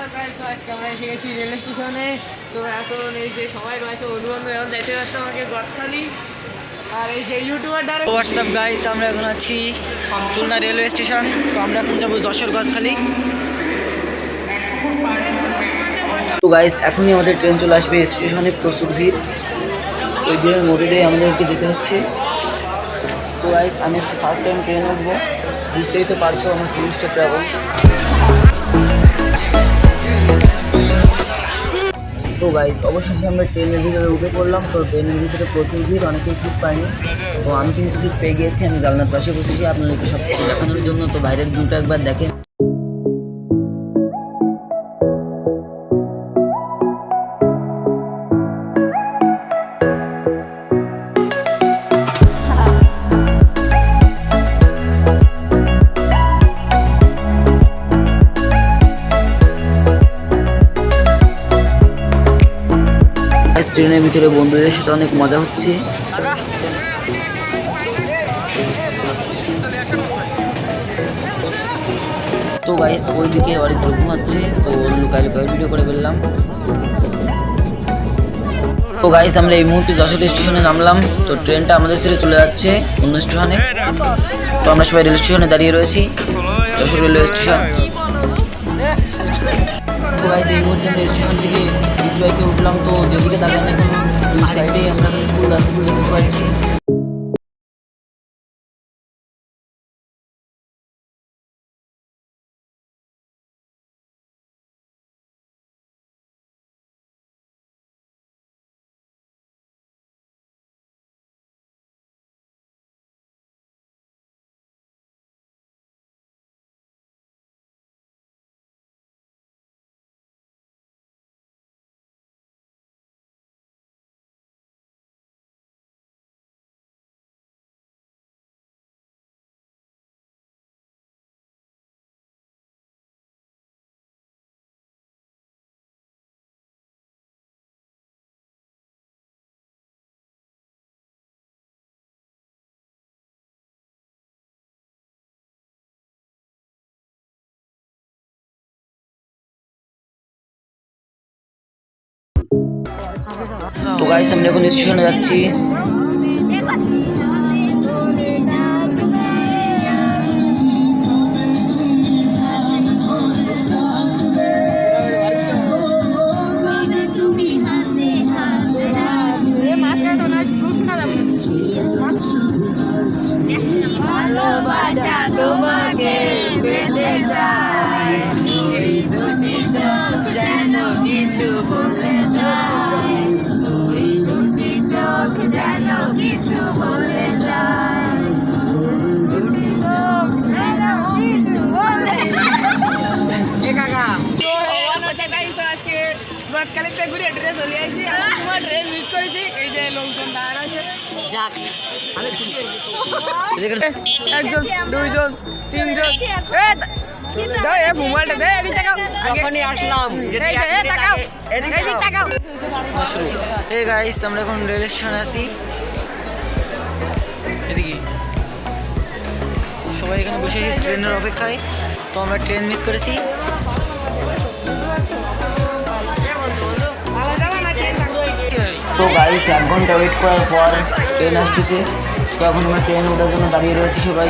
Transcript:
নমস্কার গাইস, তো আজকে আমরা এসে গেছি রেল স্টেশনে। তো এখন এই যে সবাই রয়েছে, বন্ধু এখন যাইতে ব্যস্ত আমাকে গদখালি। আর এই যে ইউটিউবার ডাইরেক্ট হোয়াটসঅ্যাপ গাইস, আমরা এখন আছি খুলনা রেলওয়ে স্টেশন। তো আমরা এখন যাবো যশোর গদখালি। তো গাইস, এখনই আমাদের ট্রেন চলে আসবে স্টেশনে, প্রচুর ভিড়। ওই ভিড়ের মধ্যে দিয়ে আমাদেরকে যেতে হচ্ছে। তো গাইস, আমি আজকে ফার্স্ট টাইম ট্রেন উঠবো, বুঝতেই তো পারছো আমার ফিলিংসটা কেমন। তো গাইস, অবশেষে আমরা ট্রেনের ভিতরে উঠে পড়লাম। তো ট্রেনের ভিতরে প্রচুর ভিড়, অনেকেই সিট পায়নি। তো আমি কিন্তু সিট পেয়ে গিয়েছি, আমি জানলার পাশে বসেছি আপনাদেরকে সব কিছু দেখানোর জন্য। তো বাইরের ভিউটা একবার দেখেন। ট্রেনের ভিতরে বন্ধুদের সাথে অনেক মজা হচ্ছে। তো গাইস, ওইদিকে অনেক ঘুমাচ্ছে, তো লুকায় লুকায় ভিডিও করে ফেললাম। তো গাইস, আমরা এই মুহূর্তে যশোর স্টেশনে নামলাম। তো ট্রেনটা আমাদের ছেড়ে চলে যাচ্ছে অন্য স্টেশনে। তো আমরা সবাই রেল স্টেশনে দাঁড়িয়ে রয়েছি, যশোর রেলওয়ে স্টেশন। তো গাইস, এই মুহূর্তে আমরা স্টেশন থেকে বিচ বাইকে উঠলাম। তো যেদিকে তাকাই না কোনো দুই সাইডে আমরা ফুল দেখতে পাচ্ছি। তো গাইস, আমরা এখন স্টেশনে যাচ্ছি। ভালোবাসা তোমাকে বেঁধে যায়, ওই দুটি চোখ যেন কিছু বলে যায়, ওই দুটি চোখ যেন কিছু বলে যায়, দুটি চোখ যেন কিছু বলে আজকে গদখালিতে ঘুরে ট্রেন চলে আসছি। তোমার ট্রেন মিস করেছি, এই যে লোকজন দাঁড়ানো আছে। যাক, আমি খুশি একজন, দুইজন, তিনজন। মোবাইলটা দে, এদিক তাকাও। যখনই আসলাম তাকাও। এই গাইস, আমরা এখন রেল স্টেশনে আছি। এদিকে সবাই এখানে বসে আছি ট্রেনের অপেক্ষায়। তো আমরা ট্রেন মিস করেছি। তো গাইস, 1 ঘন্টা ওয়েট করার পর ট্রেন আসতেছে। তো এখন আমরা ট্রেন ওঠার জন্য দাঁড়িয়ে রয়েছি সবাই।